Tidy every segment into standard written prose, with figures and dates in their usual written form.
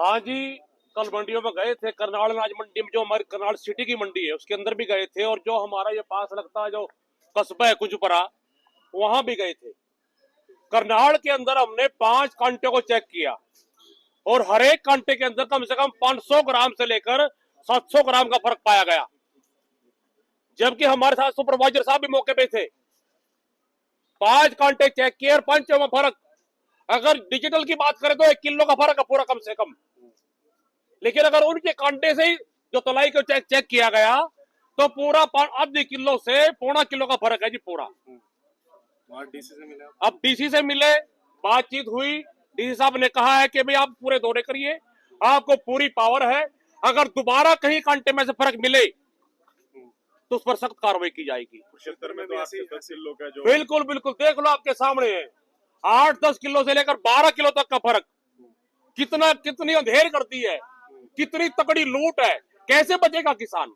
हाँ जी, कल मंडियों में गए थे। करनाल अनाज मंडी में, जो हमारी करनाल सिटी की मंडी है, उसके अंदर भी गए थे। और जो हमारा ये पास लगता है, जो कस्बा है कुजपरा, वहां भी गए थे। करनाल के अंदर हमने 5 कांटे को चेक किया और हर एक कांटे के अंदर कम से कम 500 ग्राम से लेकर 700 ग्राम का फर्क पाया गया। जबकि हमारे साथ सुपरवाइजर साहब भी मौके पे थे। 5 कांटे चेक किए और 5 में फर्क। अगर डिजिटल की बात करें तो 1 किलो का फर्क है पूरा, कम से कम। लेकिन अगर उनके कांटे से ही जो तलाई को चेक किया गया तो पूरा आधी किलो से पौना किलो का फर्क है जी, पूरा। डीसी से मिले? अब डीसी से मिले, बातचीत हुई। डीसी साहब ने कहा है कि भाई आप पूरे दौरे करिए, आपको पूरी पावर है। अगर दोबारा कहीं कांटे में से फर्क मिले तो उस पर सख्त कार्रवाई की जाएगी। क्षेत्र में तो ऐसे लोग हैं जो बिल्कुल बिल्कुल, देख लो आपके सामने है। 8-10 किलो से लेकर 12 किलो तक का फर्क। कितनी अंधेर करती है, कितनी तकड़ी लूट है। कैसे बचेगा किसान?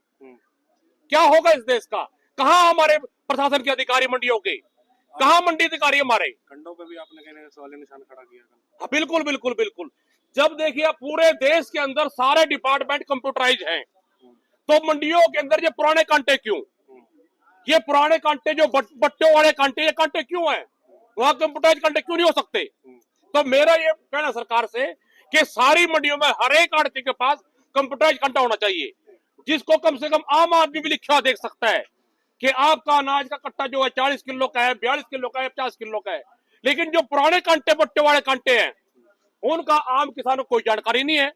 क्या होगा इस देश का? कहाँ हमारे प्रशासन के अधिकारी मंडियों के? कहाँ मंडी अधिकारी हमारे? खंडों पे भी आपने कहने सवाल निशान खड़ा किया था। हाँ, बिल्कुल बिल्कुल बिल्कुल। जब देखिए पूरे देश के अंदर सारे डिपार्टमेंट कंप्यूटराइज हैं, तो मंडियों के अंदर ये पुराने कांटे क्यों? ये पुराने कांटे, जो बट्टों वाले कांटे, ये कांटे क्यों हैं? वहां कंप्यूटराइज कांटे क्यों नहीं हो सकते? तो मेरा ये कहना सरकार से कि सारी मंडियों में हर एक आड़ती के पास कंप्यूटराइज कांटा होना चाहिए, जिसको कम से कम आम आदमी भी लिखा देख सकता है कि आपका अनाज का कट्टा जो है 40 किलो का है, 42 किलो का है, 50 किलो का है। लेकिन जो पुराने कांटे, बट्टे वाले कांटे हैं, उनका आम किसानों को कोई जानकारी नहीं है।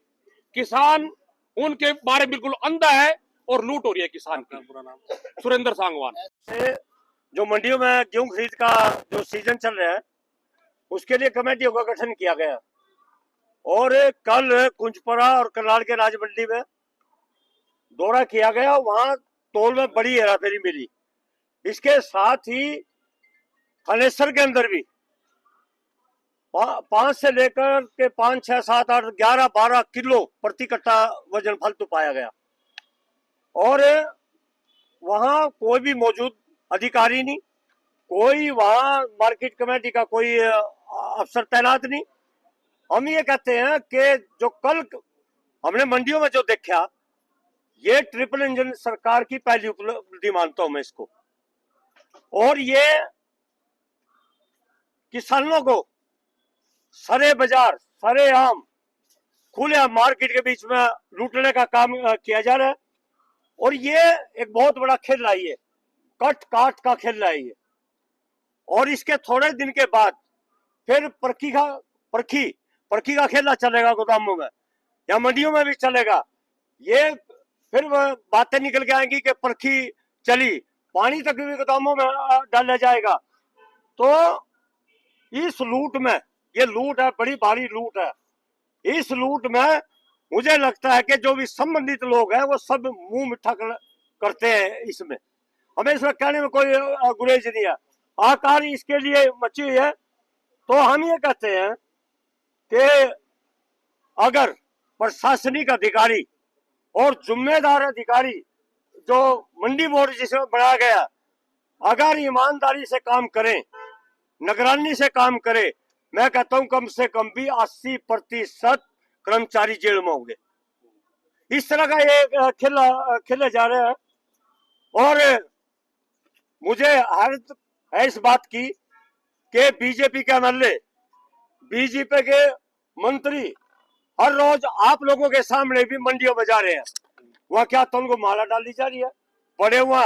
किसान उनके बारे में बिल्कुल अंधा है और लूट हो रही है किसान की। पूरा नाम? सुरेंद्र सांगवान। जो मंडियों में गेहूं खरीद का जो सीजन चल रहा है, उसके लिए कमेटियों का गठन किया गया और कल कुंजपरा और करनाल के अनाज मंडी में दौरा किया गया। वहां तौल में बड़ी हेराफेरी मिली। इसके साथ ही थानेसर के अंदर भी 5 से लेकर के 5, 6, 7, 8, 11, 12 किलो प्रति कट्टा वजन फालतू पाया गया। और वहां कोई भी मौजूद अधिकारी नहीं, कोई वहां मार्केट कमेटी का कोई अफसर तैनात नहीं। हम ये कहते हैं कि जो कल हमने मंडियों में जो देखा, ये ट्रिपल इंजन सरकार की पहली उपलब्धि मानता हूं मैं इसको। और ये किसानों को सरे बाजार, सरे आम, खुले मार्केट के बीच में लूटने का काम किया जा रहा है। और ये एक बहुत बड़ा खेल है, ये कट काट का खेल है ये। और इसके थोड़े दिन के बाद फिर परखी का खेला चलेगा गोदामों में या मंडियों में भी चलेगा। ये फिर बातें निकल के आएंगी कि परखी चली, पानी तक भी गोदामों में डाला जाएगा। तो इस लूट में, ये लूट है, बड़ी भारी लूट है। इस लूट में मुझे लगता है कि जो भी संबंधित लोग हैं वो सब मुंह मिठा करते हैं। इसमें हमें इसमें कहने में कोई गुरेज नहीं है। आकार इसके लिए मची हुई है। तो हम ये कहते हैं कि अगर प्रशासनिक अधिकारी और जिम्मेदार अधिकारी जो मंडी बोर्ड जिसमें बनाया गया, अगर ईमानदारी से काम करें, निगरानी से काम करें, मैं कहता हूं कम से कम भी 80% कर्मचारी जेल में होंगे। इस तरह का ये खेला जा रहा है। और मुझे हैरत है इस बात की कि बीजेपी के एमएलए, बीजेपी के मंत्री हर रोज आप लोगों के सामने भी मंडियों में जा रहे हैं। वहां क्या तो उनको माला डाली जा रही है, बड़े हुए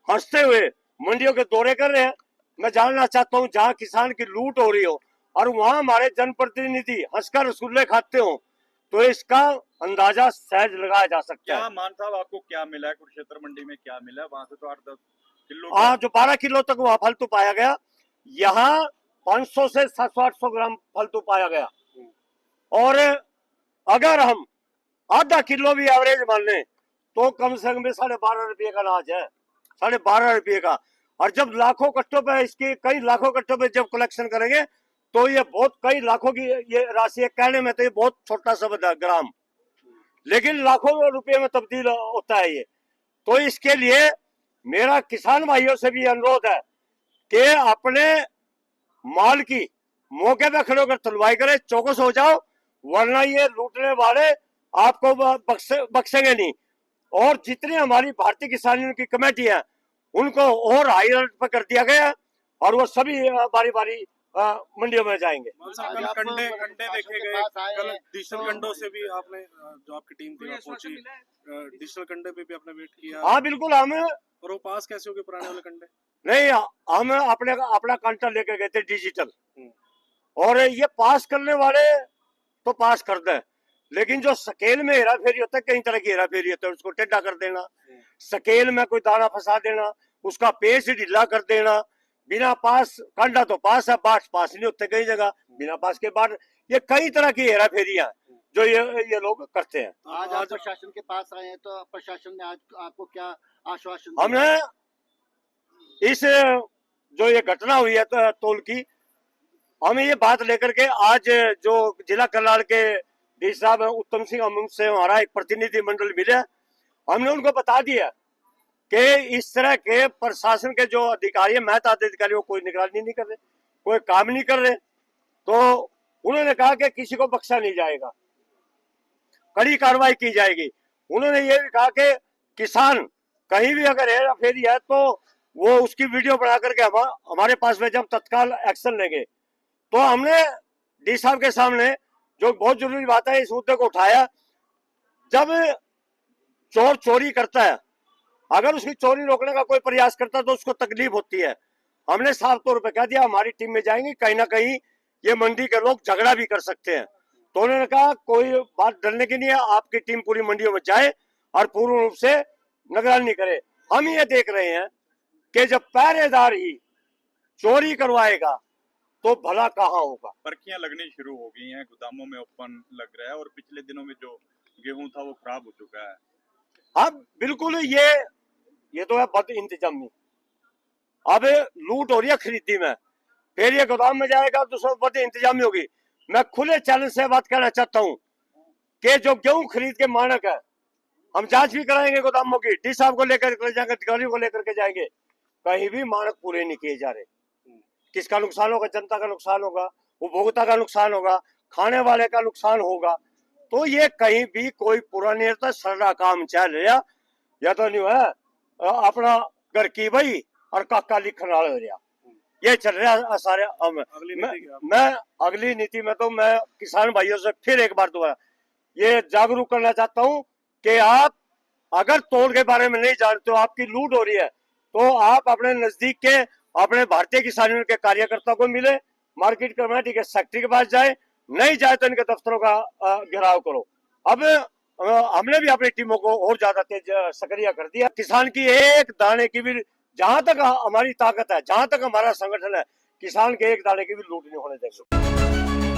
हंसते हुए मंडियों के दौरे कर रहे हैं। मैं जानना चाहता हूं, जहां किसान की लूट हो रही हो और वहां हमारे जनप्रतिनिधि हंसकर रसगुल्ले खाते हो, तो इसका अंदाजा सहज लगाया जा सकता है। मान साहब, आपको क्या मिला है कुरुक्षेत्र मंडी में? क्या मिला वहां से? तो 8-10 किलो, हाँ, जो 12 किलो तक वहां फालतू पाया गया, यहाँ 500 से 700-800 ग्राम फालतू पाया गया। और अगर हम आधा किलो भी एवरेज मान लें तो कम से कम 12.5 रुपये का अनाज है, 12.5 रुपये का। और जब लाखों कट्टों पे, इसके कई लाखों कट्टों पे जब कलेक्शन करेंगे तो ये बहुत कई लाखों की ये राशि है। कहने में तो ये बहुत छोटा शब्द है, ग्राम, लेकिन लाखों रुपए में तब्दील होता है ये। तो इसके लिए मेरा किसान भाइयों से भी अनुरोध है कि अपने माल की मौके पे खड़े होकर तुलवाई करें, चौकस हो जाओ वरना ये लूटने वाले आपको बख्शेंगे नहीं। और जितनी हमारी भारतीय किसान यूनियन की कमेटी है उनको और हाई अलर्ट पर कर दिया गया है और वो सभी बारी बारी मंडियों में जाएंगे। कल कंडे कंडे देखे गए, कल डिजिटल कंडों से भी आपने जो आपकी टीम थी पहुंची, डिजिटल कंडे पे भी आपने वेट किया। हाँ बिल्कुल, हम और वो पास कैसे हो गए पुराने वाले कंडे? नहीं, हम अपना कांटा लेकर गए थे डिजिटल, और ये पास करने वाले तो पास कर दें, लेकिन जो स्केल में हेरा फेरी होता है, कई तरह की हेरा फेरी होता है, उसको टेढ़ा कर देना, स्केल में कोई दाना फंसा देना, उसका पेज ढीला कर देना, बिना पास कांटा तो पास है, बाट पास नहीं होते कई जगह, बिना पास के बाट, ये कई तरह की हेरा फेरियां जो ये लोग करते हैं। आज आप प्रशासन के पास आए हैं, तो प्रशासन ने आज आपको क्या आश्वासन दिया? हमने इस जो ये घटना हुई है तोल की, हमें ये बात लेकर के आज जो जिला कल्याण के डी साहब उत्तम सिंह अमन से हमारा एक प्रतिनिधि मंडल मिला, हमने उनको बता दिया कि इस तरह के प्रशासन के जो अधिकारी है, महत्ता अधिकारी, वो कोई निगरानी नहीं कर रहे, कोई काम नहीं कर रहे। तो उन्होंने कहा कि किसी को बख्शा नहीं जाएगा, कड़ी कार्रवाई की जाएगी। उन्होंने ये भी कहा कि किसान कहीं भी अगर हेरा फेरी है तो वो उसकी वीडियो बना करके हमारे पास में जब तत्काल एक्शन लेंगे। तो हमने डी साहब के सामने जो बहुत जरूरी बात है इस मुद्दे को उठाया, जब चोर चोरी करता है, अगर उसकी चोरी रोकने का कोई प्रयास करता है तो उसको तकलीफ होती है। हमने साफ तौर पे कह दिया हमारी टीम में जाएंगे, कहीं ना कहीं ये मंडी के लोग झगड़ा भी कर सकते हैं। तो उन्होंने कहा कोई बात डरने की नहीं है, आपकी टीम पूरी मंडियों में जाए और पूर्ण रूप से निगरानी करे। हम ये देख रहे हैं कि जब पहरेदार ही चोरी करवाएगा तो भला कहाँ होगा। पर्चियां लगनी शुरू हो गई हैं, गोदामों में ओपन लग रहा है, और पिछले दिनों में जो गेहूं था वो खराब हो चुका है। अब बिल्कुल ये तो है बद इंतजामी। अब लूट हो रही है खरीदी में, फिर ये गोदाम में जाएगा तो सब बद इंतजामी होगी। मैं खुले चैलेंज से बात करना चाहता हूँ कि जो गेहूं खरीद के मानक है, हम जांच भी कराएंगे गोदामों की, डी साहब को लेकर के जाएंगे, अधिकारियों को लेकर के जाएंगे, कहीं भी मानक पूरे नहीं किए जा रहे। किसका नुकसान होगा? जनता का नुकसान होगा, उपभोक्ता का नुकसान होगा, खाने वाले का नुकसान होगा। तो ये कहीं भी कोई पूरा नहीं रहता, सारा काम चल रहा या तो नहीं है अपना घर की भाई और काका लिखने वाले हो रहा, ये चल रहा है सारे। मैं अगली नीति में तो मैं किसान भाइयों से फिर एक बार दोबारा ये जागरूक करना चाहता हूँ कि आप अगर तोल के बारे में नहीं जानते हो, आपकी लूट हो रही है, तो आप अपने नजदीक के अपने भारतीय किसान यूनियन के कार्यकर्ता को मिले, मार्केट कमेटी के सेक्रेटरी के पास जाए, नहीं जाए तो इनके दफ्तरों का घेराव करो। अब हमने भी अपनी टीमों को और ज्यादा तेज सक्रिय कर दिया। किसान की एक दाने की भी, जहां तक हमारी ताकत है, जहां तक हमारा संगठन है, किसान के एक दाने की भी लूट नहीं होने देंगे।